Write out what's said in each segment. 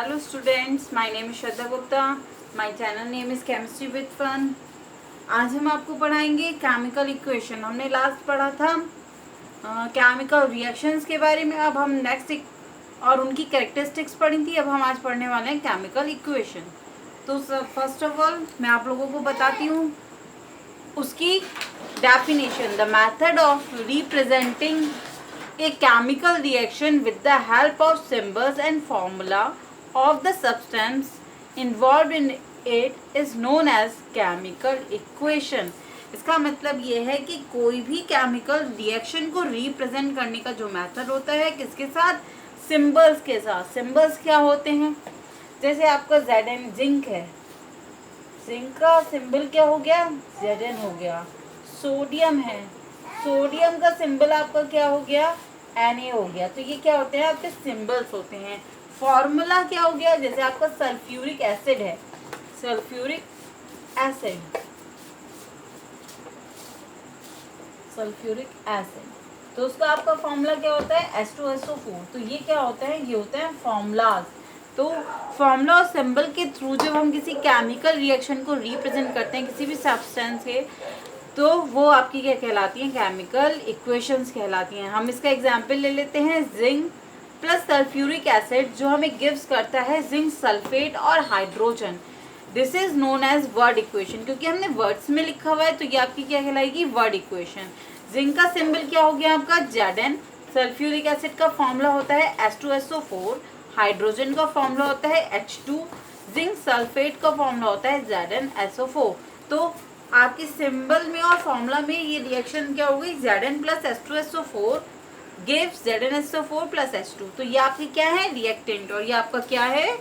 Hello students, my name is Shraddha Gupta. My channel name is Chemistry with Fun. आज हम आपको पढ़ाएंगे chemical equation. हमने last पढ़ा था केमिकल रिएक्शंस के बारे में. अब हम नेक्स्ट और उनकी कैरेक्टरिस्टिक्स पढ़ी थी. अब हम आज पढ़ने वाले हैं केमिकल इक्वेशन. तो फर्स्ट ऑफ ऑल मैं आप लोगों को बताती हूँ उसकी definition. The method of representing a chemical reaction with the help of symbols and formula of the substance involved in it is known as chemical equation. इसका मतलब ये है कि कोई भी केमिकल रिएक्शन को रिप्रेजेंट करने का जो मेथड होता है किसके साथ, सिंबल्स के साथ. सिंबल्स क्या होते हैं, जैसे आपका Zn जिंक है, जिंक का सिंबल क्या हो गया, Zn हो गया. सोडियम है, सोडियम का सिंबल आपका क्या हो गया, Na हो गया. तो ये क्या होते हैं, आपके सिंबल्स होते हैं. फॉर्मूला क्या हो गया, जैसे आपका सल्फ्यूरिक एसिड है, सल्फ्यूरिक एसिड, सल्फ्यूरिक एसिड, तो उसका आपका फॉर्मूला क्या होता है, H2SO4. तो ये क्या होता है, ये होते हैं फॉर्मूलाज. तो फॉर्मूला और सिंबल के थ्रू जब हम किसी केमिकल रिएक्शन को रिप्रेजेंट करते हैं किसी भी सब्सटेंस के, तो वो आपकी क्या कहलाती हैं, केमिकल इक्वेशंस कहलाती हैं. हम इसका एग्जांपल ले लेते हैं. जिंक प्लस सल्फ्यूरिक एसिड जो हमें गिव्स करता है जिंक सल्फेट और hydrogen. This is known as word equation. क्योंकि हमने वर्ड्स में लिखा हुआ है तो ये आपकी क्या कहलाएगी, वर्ड इक्वेशन. जिंक का सिंबल क्या हो गया आपका, Zn. सल्फ्यूरिक एसिड का फॉर्मूला होता है H2SO4. हाइड्रोजन का फॉर्मूला होता है H2. जिंक सल्फेट का फॉर्मूला होता है ZnSO4. तो आपके सिंबल में और फॉर्मूला में ये रिएक्शन क्या हो गई, Zn plus H2SO4 gives ZnSO4 plus H2. तो ये आपकी क्या है, रिएक्टेंट, और ये आपका क्या है,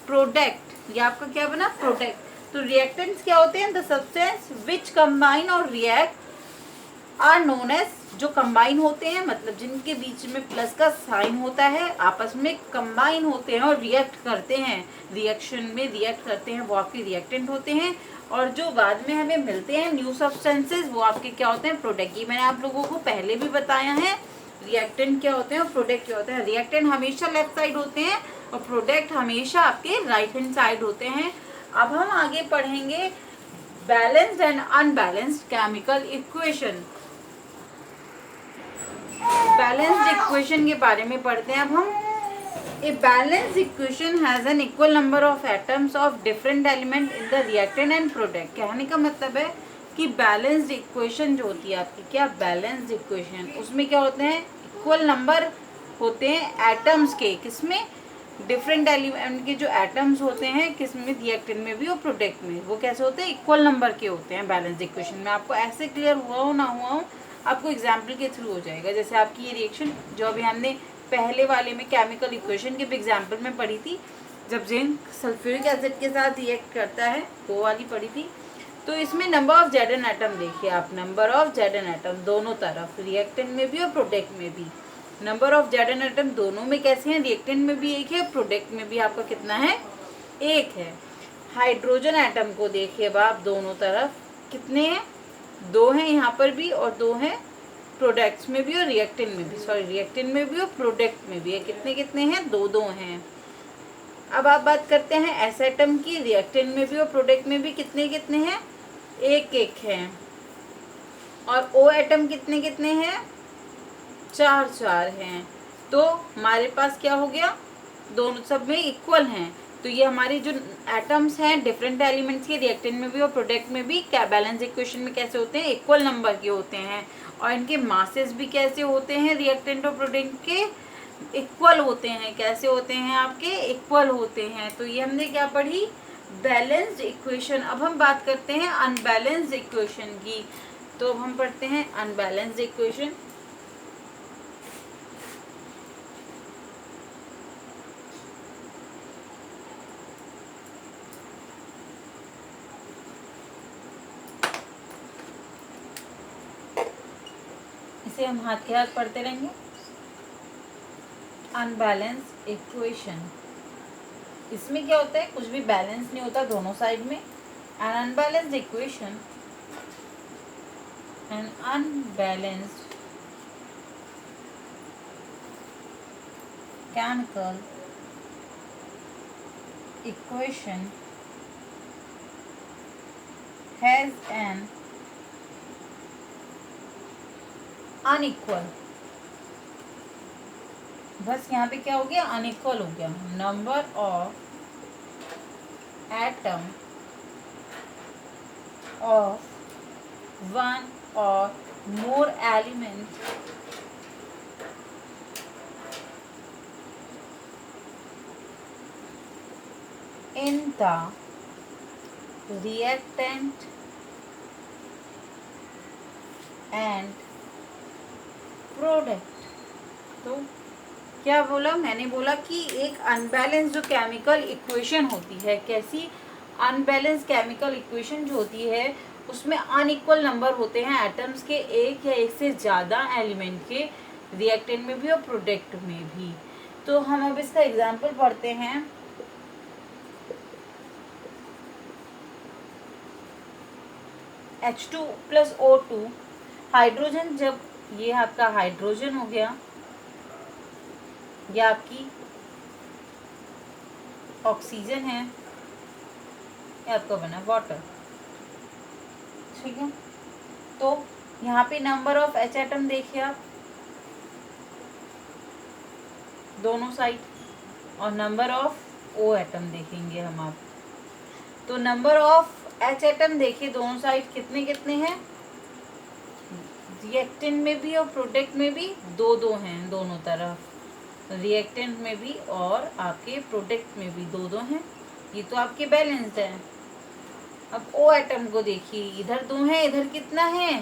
प्रोडक्ट. ये आपका क्या बना, प्रोडक्ट. तो रिएक्टेंट्स क्या होते हैं, द सब्सटेंस विच कंबाइन और रिएक्ट आर नोन एज, जो कंबाइन होते हैं मतलब जिनके बीच में प्लस का साइन होता है, आपस में कंबाइन होते हैं और रिएक्ट करते हैं, रिएक्शन में रिएक्ट करते हैं, वो आपके रिएक्टेंट होते हैं. और जो बाद में हमें मिलते हैं न्यू सब्सटेंसेस, वो आपके क्या होते हैं, प्रोडक्ट. ये मैंने आप लोगों को पहले भी बताया है, रिएक्टेंट क्या होते हैं और प्रोडक्ट क्या होते हैं. रिएक्टेंट हमेशा लेफ्ट साइड होते हैं और प्रोडक्ट हमेशा आपके राइट हैंड साइड होते हैं. अब हम आगे पढ़ेंगे balanced and unbalanced chemical equation. Balanced equation के बारे में पढ़ते हैं अब हम. A balanced equation has an equal number of atoms of different element in the reactant and product. कहने का मतलब है कि बैलेंस्ड इक्वेशन जो होती है आपकी, क्या बैलेंस्ड इक्वेशन, उसमें क्या होते हैं, इक्वल नंबर होते हैं एटम्स के, किसमें, डिफरेंट एलिमेंट के जो एटम्स होते हैं, किसमें, रिएक्टेंट में भी और प्रोडक्ट में. वो कैसे होते हैं, इक्वल नंबर के होते हैं बैलेंस्ड इक्वेशन में. आपको ऐसे क्लियर हुआ हो ना हुआ हो, आपको एग्जाम्पल के थ्रू हो जाएगा. जैसे आपकी ये रिएक्शन जो अभी हमने पहले वाले में केमिकल इक्वेशन के भी एग्जाम्पल में पढ़ी थी, जब जिंक सल्फ्यूरिक एसिड के साथ रिएक्ट करता है, वो वाली पढ़ी थी. तो इसमें नंबर ऑफ Zn एटम देखिए आप, नंबर ऑफ Zn एटम दोनों तरफ, रिएक्टेंट में भी और प्रोडक्ट में भी. नंबर ऑफ Zn एटम दोनों में कैसे हैं, रिएक्टेंट में भी एक है, प्रोडक्ट में भी आपका कितना है, एक है. हाइड्रोजन एटम को देखिए अब आप, दोनों तरफ कितने हैं, दो हैं यहाँ पर भी और दो हैं प्रोडक्ट्स में भी और रिएक्टेंट में भी, सॉरी रिएक्टेंट में भी और प्रोडक्ट में भी है. कितने कितने हैं, दो दो हैं. अब आप बात करते हैं एस एटम की, रिएक्टेंट में भी और प्रोडक्ट में भी कितने कितने हैं, एक एक हैं. और ओ एटम कितने कितने हैं, चार चार हैं. तो हमारे पास क्या हो गया, दोनों सब में इक्वल हैं. तो ये हमारे जो एटम्स हैं डिफरेंट एलिमेंट्स के, रिएक्टेंट में भी और प्रोडक्ट में भी, क्या बैलेंस इक्वेशन में कैसे होते हैं, इक्वल नंबर के होते हैं. और इनके मासेस भी कैसे होते हैं, रिएक्टेंट और प्रोडक्ट के इक्वल होते हैं. कैसे होते हैं आपके, इक्वल होते हैं. तो ये हमने क्या पढ़ी, बैलेंस्ड इक्वेशन. अब हम बात करते हैं अनबैलेंस्ड इक्वेशन की. तो अब हम पढ़ते हैं अनबैलेंस्ड इक्वेशन. इसे हम हाथ के हाथ पढ़ते रहेंगे. अनबैलेंस्ड इक्वेशन, इसमें क्या होता है, कुछ भी बैलेंस नहीं होता दोनों साइड में. N unbalanced equation, N unbalanced chemical equation has an unequal, बस यहाँ पे क्या हो गया, अनइक्वल हो गया, number of atom of one और more element in the reactant and product। तो क्या बोला मैंने, बोला कि एक अनबैलेंस जो केमिकल इक्वेशन होती है, कैसी अनबैलेंस केमिकल इक्वेशन जो होती है उसमें अनइक्वल नंबर होते हैं एटम्स के, एक या एक से ज़्यादा एलिमेंट के, रिएक्टेंट में भी और प्रोडक्ट में भी। तो हम अब इसका एग्जांपल पढ़ते हैं। H2 प्लस O2, हाइड्रोजन, जब ये आपका हाइड्रोजन हो गया, ये आपकी ऑक्सीजन है, ये आपका बना वाटर, ठीक है। तो यहाँ पे नंबर ऑफ H एटम देखिए आप दोनों साइड, और नंबर ऑफ O एटम देखेंगे हम आप। तो नंबर ऑफ H एटम देखिए दोनों साइड कितने कितने हैं, रिएक्टेंट में भी और प्रोडक्ट में भी दो दो हैं दोनों तरफ, रिएक्टेंट में भी और आपके प्रोडक्ट में भी दो दो हैं, ये तो आपके बैलेंस्ड है। अब O एटम को देखिए, इधर 2 है, इधर कितना है,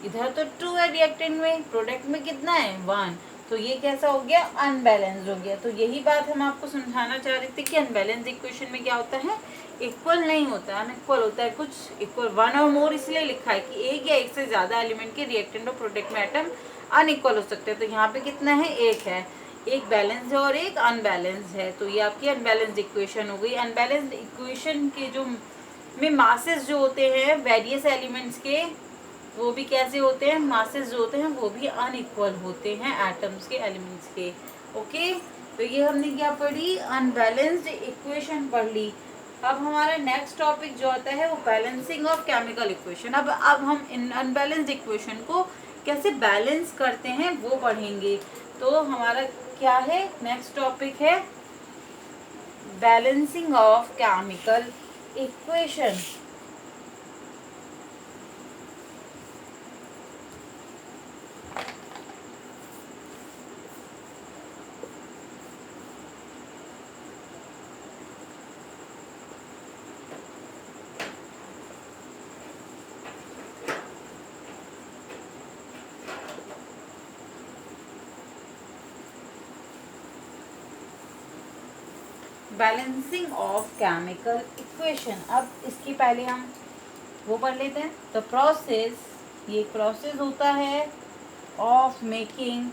इधर तो 2 है रिएक्टेंट में, प्रोडक्ट में कितना है 1, तो ये कैसा हो गया, अनबैलेंस्ड हो गया। तो यही बात हम आपको समझाना चाह रहे थे कि अनबैलेंस्ड इक्वेशन में क्या होता है, इक्वल नहीं होता, अनइक्वल होता है। कुछ इक्वल, वन और मोर इसलिए लिखा है कि एक या एक से ज्यादा एलिमेंट के रिएक्टेंट और प्रोडक्ट में एटम अनइक्वल हो सकते हैं। तो यहाँ पे कितना है, एक है, एक बैलेंस है और एक अनबैलेंस है, तो ये आपकी अनबैलेंस्ड इक्वेशन हो गई। अनबैलेंस्ड इक्वेशन के जो में मासेस जो होते हैं वेरियस एलिमेंट्स के, वो भी कैसे होते हैं, मासेस जो होते हैं वो भी अनइक्वल होते हैं एटम्स के, एलिमेंट्स के। ओके, तो ये हमने क्या पढ़ी, अनबैलेंस्ड इक्वेशन पढ़ ली। अब हमारा नेक्स्ट टॉपिक जो आता है वो बैलेंसिंग ऑफ केमिकल इक्वेशन। अब हम इन अनबैलेंस्ड इक्वेशन को कैसे बैलेंस करते हैं वो पढ़ेंगे। तो हमारा क्या है, नेक्स्ट टॉपिक है balancing of chemical equation. Balancing of chemical equation. अब इसके पहले हम वो पढ़ लेते हैं। तो प्रोसेस, ये प्रोसेस होता है of making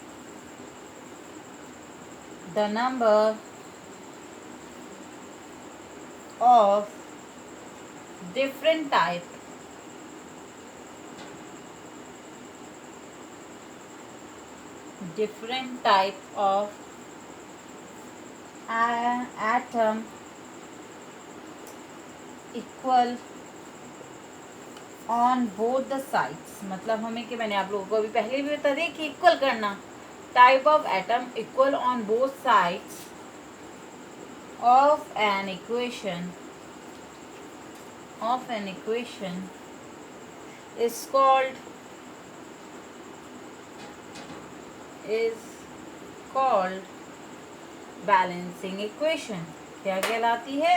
the number of different type of atom equal on both the sides। मतलब हमें, कि मैंने आप लोगों को अभी पहले भी बता दिया कि इक्वल करना, type of atom equal on both sides of an equation is called balancing equation. क्या कहलाती है,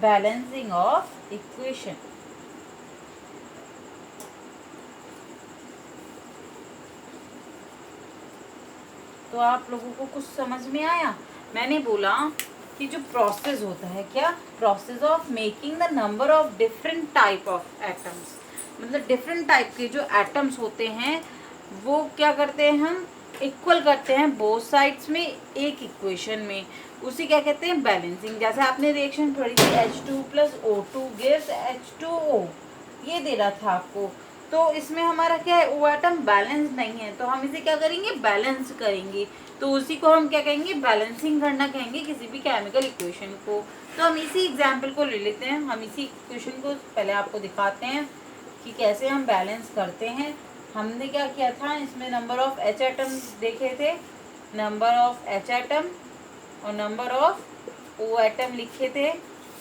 बैलेंसिंग ऑफ इक्वेशन। तो आप लोगों को कुछ समझ में आया। मैंने बोला कि जो प्रोसेस होता है, क्या, process of making the number of different type of atoms, मतलब डिफरेंट टाइप के जो एटम्स होते हैं वो क्या करते हैं, हम इक्वल करते हैं बोथ साइड्स में एक इक्वेशन में, उसी क्या कहते हैं, बैलेंसिंग। जैसे आपने रिएक्शन पढ़ी थी H2 plus O2 gives H2O, ये दे रहा था आपको, तो इसमें हमारा क्या है, ओ एटम बैलेंस नहीं है, तो हम इसे क्या करेंगे, बैलेंस करेंगे। तो उसी को हम क्या कहेंगे, बैलेंसिंग करना कहेंगे किसी भी केमिकल इक्वेशन को। तो हम इसी एग्जाम्पल को ले लेते हैं, हम इसी इक्वेशन को पहले आपको दिखाते हैं कि कैसे हम बैलेंस करते हैं। हमने क्या किया था, इसमें नंबर ऑफ एच एटम देखे थे, नंबर ऑफ एच एटम और नंबर ऑफ ओ एटम लिखे थे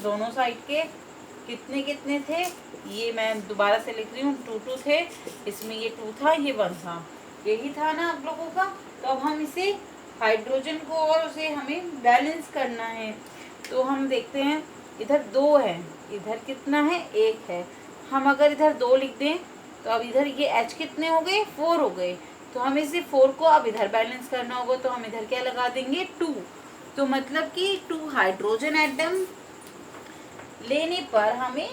दोनों साइड के, कितने कितने थे, ये मैं दोबारा से लिख रही हूँ, 2 थे, इसमें ये 2 था, ये 1 था, यही था ना आप लोगों का। तो अब हम इसे हाइड्रोजन को और उसे हमें बैलेंस करना है। तो हम देखते हैं, इधर 2 है, इधर कितना है, 1 है। हम अगर इधर 2 लिख दें तो अब इधर ये H कितने हो गए, 4 हो गए। तो हमें इसे 4 को अब इधर बैलेंस करना होगा, तो हम इधर क्या लगा देंगे, 2। तो मतलब कि 2 हाइड्रोजन एटम लेने पर हमें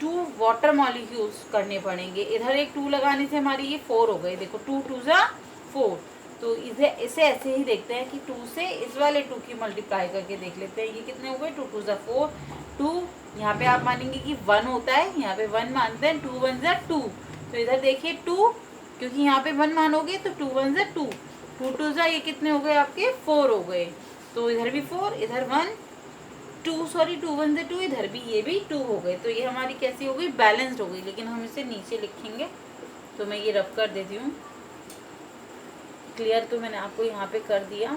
2 वाटर मॉलिक्यूल्स करने पड़ेंगे। इधर एक 2 लगाने से हमारी ये 4 हो गए, देखो 2 2 जा 4। तो इसे ऐसे ही देखते हैं कि 2 से इस वाले 2 की मल्टीप्लाई करके देख लेते हैं, ये कितने हो गए, 2 2 जा 4, 2 यहाँ पे आप मानेंगे कि 1 होता है, यहाँ पे 1 मानते हैं, 2 1 जा 2। तो इधर देखिए 2, क्योंकि यहाँ पे 1 मानोगे तो 2 1 जा 2, 2 2 जा ये कितने हो गए आपके, 4 हो गए। तो इधर भी 4, इधर 1 2 सॉरी 2 1 से 2, इधर भी ये भी 2 हो गए। तो ये हमारी कैसी हो गई, बैलेंस्ड हो गई। लेकिन हम इसे नीचे लिखेंगे, तो मैं ये रफ कर देती हूँ, क्लियर तो मैंने आपको यहाँ पे कर दिया।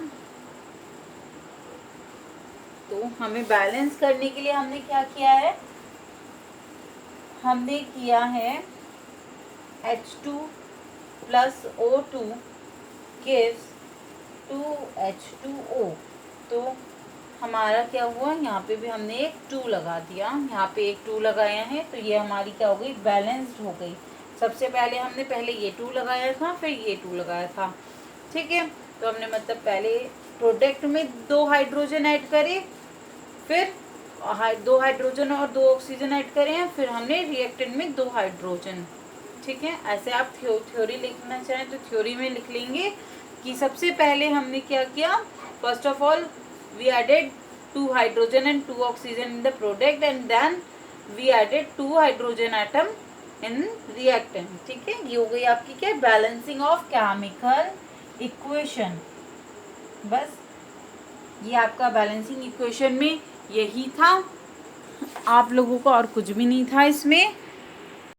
तो हमें बैलेंस करने के लिए हमने क्या किया है, हमने किया है H2 plus O2 gives 2H2O। तो हमारा क्या हुआ, यहाँ पे भी हमने एक 2 लगा दिया, यहाँ पे एक 2 लगाया है, तो ये हमारी क्या हो गई, बैलेंस्ड हो गई। सबसे पहले हमने ये 2 लगाया था, फिर ये 2 लगाया था, ठीक है। तो हमने मतलब पहले प्रोडक्ट में 2 हाइड्रोजन ऐड करे, फिर 2 हाइड्रोजन और 2 ऑक्सीजन ऐड करें, फिर हमने रिएक्टेंट में 2 हाइड्रोजन, ठीक है। ऐसे आप थ्योरी लिखना चाहें तो थ्योरी में लिख लेंगे कि सबसे पहले हमने क्या किया, first of all we added 2 hydrogen and 2 oxygen in the product and then we added 2 hydrogen atom in reactant, ठीक है। ये हो गई आपकी क्या, बैलेंसिंग ऑफ केमिकल इक्वेशन। बस ये आपका बैलेंसिंग इक्वेशन में यही था, आप लोगों को और कुछ भी नहीं था इसमें।